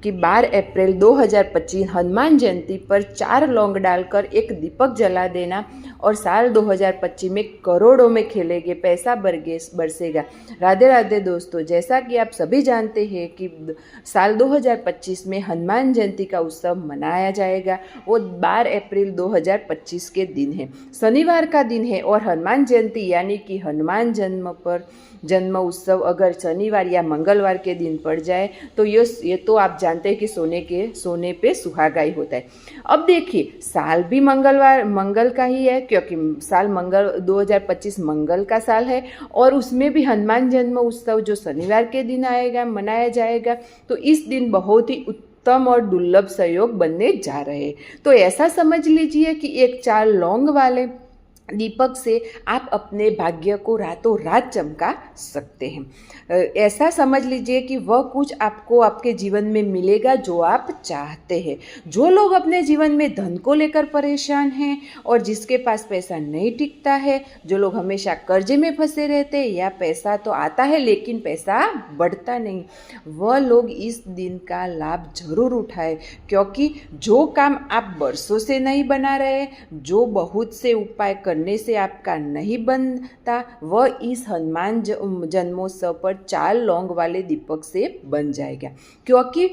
कि 12 अप्रैल 2025 हनुमान जयंती पर 4 लौंग डालकर एक दीपक जला देना और साल 2025 में करोड़ों में खेलेंगे, पैसा बरसेगा। राधे राधे दोस्तों, जैसा कि आप सभी जानते हैं कि साल 2025 में हनुमान जयंती का उत्सव मनाया जाएगा। वो 12 अप्रैल 2025 के दिन है, शनिवार का दिन है। और हनुमान जयंती यानी कि हनुमान जन्म उत्सव अगर शनिवार या मंगलवार के दिन पड़ जाए तो ये तो आप जानते हैं कि सोने पे सुहागा ही होता है। अब देखिए, साल भी मंगल का ही है, क्योंकि साल 2025 मंगल का साल है और उसमें भी हनुमान जन्म उत्सव जो शनिवार के दिन मनाया जाएगा। तो इस दिन बहुत ही उत्तम और दुर्लभ संयोग बनने जा रहे हैं। तो ऐसा समझ लीजिए कि एक 4 लौंग वाले दीपक से आप अपने भाग्य को रातों रात चमका सकते हैं। ऐसा समझ लीजिए कि वह कुछ आपको आपके जीवन में मिलेगा जो आप चाहते हैं। जो लोग अपने जीवन में धन को लेकर परेशान हैं और जिसके पास पैसा नहीं टिकता है, जो लोग हमेशा कर्जे में फंसे रहते हैं या पैसा तो आता है लेकिन पैसा बढ़ता नहीं, वह लोग इस दिन का लाभ जरूर उठाए। क्योंकि जो काम आप बरसों से नहीं बना रहे, जो बहुत से उपाय करने से आपका नहीं बनता, वह इस हनुमान जन्मोत्सव पर 4 लौंग वाले दीपक से बन जाएगा। क्योंकि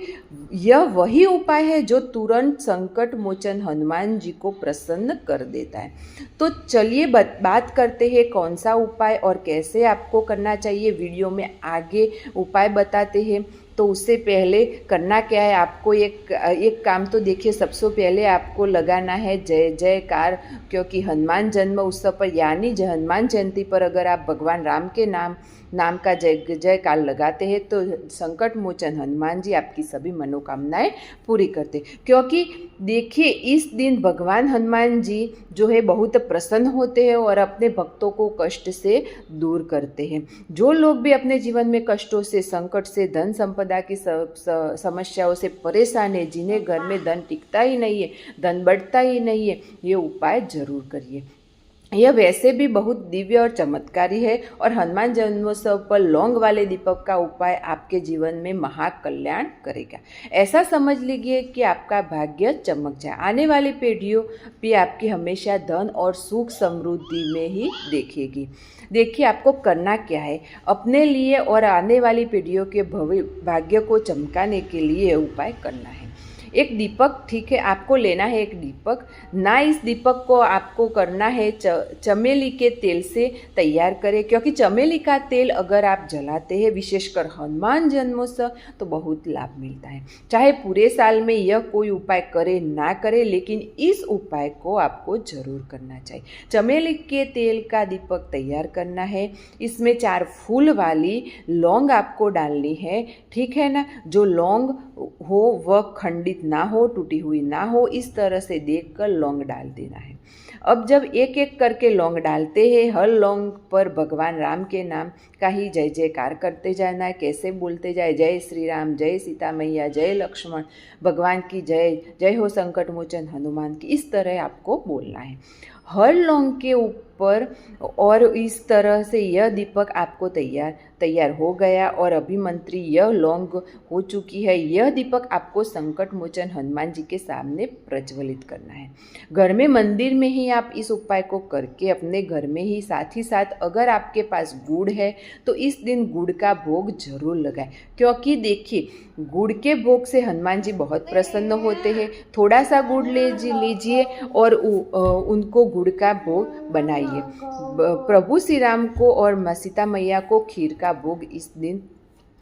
यह वही उपाय है जो तुरंत संकट मोचन हनुमान जी को प्रसन्न कर देता है। तो चलिए बात करते हैं कौन सा उपाय और कैसे आपको करना चाहिए। वीडियो में आगे उपाय बताते हैं। तो उससे पहले करना क्या है, आपको एक काम तो देखिए, सबसे पहले आपको लगाना है जय जयकार। क्योंकि हनुमान जन्म उत्सव पर यानी हनुमान जयंती पर अगर आप भगवान राम के नाम का जय जयकार लगाते हैं तो संकट मोचन हनुमान जी आपकी सभी मनोकामनाएं पूरी करते। क्योंकि देखिए, इस दिन भगवान हनुमान जी जो है बहुत प्रसन्न होते हैं और अपने भक्तों को कष्ट से दूर करते हैं। जो लोग भी अपने जीवन में कष्टों से, संकट से, धन संपदा की समस्याओं से परेशान है, जिन्हें घर में धन टिकता ही नहीं है, धन बढ़ता ही नहीं है, ये उपाय जरूर करिए। यह वैसे भी बहुत दिव्य और चमत्कारी है और हनुमान जन्मोत्सव पर लौंग वाले दीपक का उपाय आपके जीवन में महाकल्याण करेगा। ऐसा समझ लीजिए कि आपका भाग्य चमक जाए। आने वाली पीढ़ियों भी आपकी हमेशा धन और सुख समृद्धि में ही देखेगी। देखिए, आपको करना क्या है, अपने लिए और आने वाली पीढ़ियों के भाग्य को चमकाने के लिए उपाय करना है। एक दीपक, ठीक है, आपको लेना है एक दीपक ना। इस दीपक को आपको करना है चमेली के तेल से तैयार करें। क्योंकि चमेली का तेल अगर आप जलाते हैं, विशेषकर हनुमान जन्मोत्सव, तो बहुत लाभ मिलता है। चाहे पूरे साल में यह कोई उपाय करे ना करे, लेकिन इस उपाय को आपको जरूर करना चाहिए। चमेली के तेल का दीपक तैयार करना है। इसमें 4 फूल वाली लौंग आपको डालनी है, ठीक है ना। जो लौंग हो वह खंडित ना हो, टूटी हुई ना हो, इस तरह से देखकर लौंग डाल देना है। अब जब एक एक करके लौंग डालते हैं, हर लौंग पर भगवान राम के नाम का ही जय जयकार करते जाना है। कैसे बोलते जाए, जय श्री राम, जय सीता मैया, जय लक्ष्मण, भगवान की जय, जय हो संकट मोचन हनुमान की, इस तरह आपको बोलना है हर लौंग के ऊपर। और इस तरह से यह दीपक आपको तैयार हो गया और अभिमंत्री यह लौंग हो चुकी है। यह दीपक आपको संकट मोचन हनुमान जी के सामने प्रज्वलित करना है। घर में, मंदिर में ही आप इस उपाय को करके अपने घर में ही साथ अगर आपके पास गुड़ है तो इस दिन गुड़ का भोग जरूर लगाएं। क्योंकि देखिए, गुड़ के भोग से हनुमान जी बहुत प्रसन्न होते हैं। थोड़ा सा गुड़ लीजिए और उनको गुड़ का भोग बनाइए। प्रभु श्री राम को और माँ सीता मैया को खीर का भोग इस दिन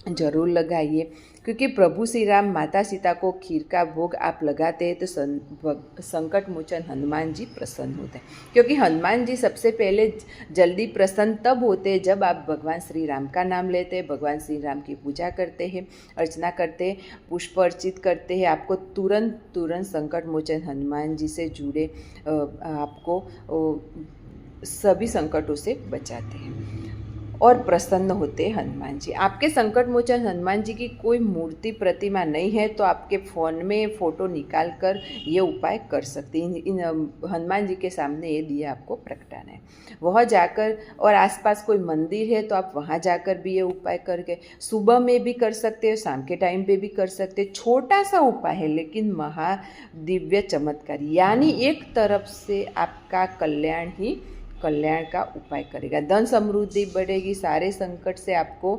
जरूर लगाइए। क्योंकि प्रभु श्री राम, माता सीता को खीर का भोग आप लगाते हैं तो संकट मोचन हनुमान जी प्रसन्न होते हैं। क्योंकि हनुमान जी सबसे पहले जल्दी प्रसन्न तब होते हैं जब आप भगवान श्री राम का नाम लेते हैं, भगवान श्री राम की पूजा करते हैं, अर्चना करते हैं, पुष्प अर्चित करते हैं। आपको तुरंत संकट मोचन हनुमान जी से जुड़े आपको सभी संकटों से बचाते हैं। और प्रसन्न होते हैं हनुमान जी। आपके संकट मोचन हनुमान जी की कोई मूर्ति प्रतिमा नहीं है तो आपके फ़ोन में फ़ोटो निकाल कर ये उपाय कर सकते हैं। इन हनुमान जी के सामने ये दिया आपको प्रगटाना है। वह जाकर, और आसपास कोई मंदिर है तो आप वहाँ जाकर भी ये उपाय करके सुबह में भी कर सकते हो, शाम के टाइम पे भी कर सकते हैं। छोटा सा उपाय है लेकिन महादिव्य चमत्कारी, यानी एक तरफ से आपका कल्याण का उपाय करेगा। धन समृद्धि बढ़ेगी, सारे संकट से आपको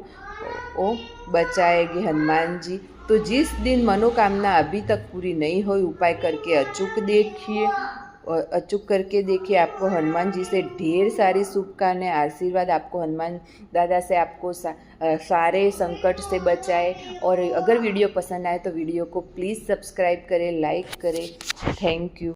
वो बचाएगी हनुमान जी। तो जिस दिन मनोकामना अभी तक पूरी नहीं हुई, उपाय करके अचूक करके देखिए। आपको हनुमान जी से ढेर सारी शुभकामनाएं, आशीर्वाद आपको हनुमान दादा से आपको सारे संकट से बचाए। और अगर वीडियो पसंद आए तो वीडियो को प्लीज़ सब्सक्राइब करें, लाइक करें। Thank you.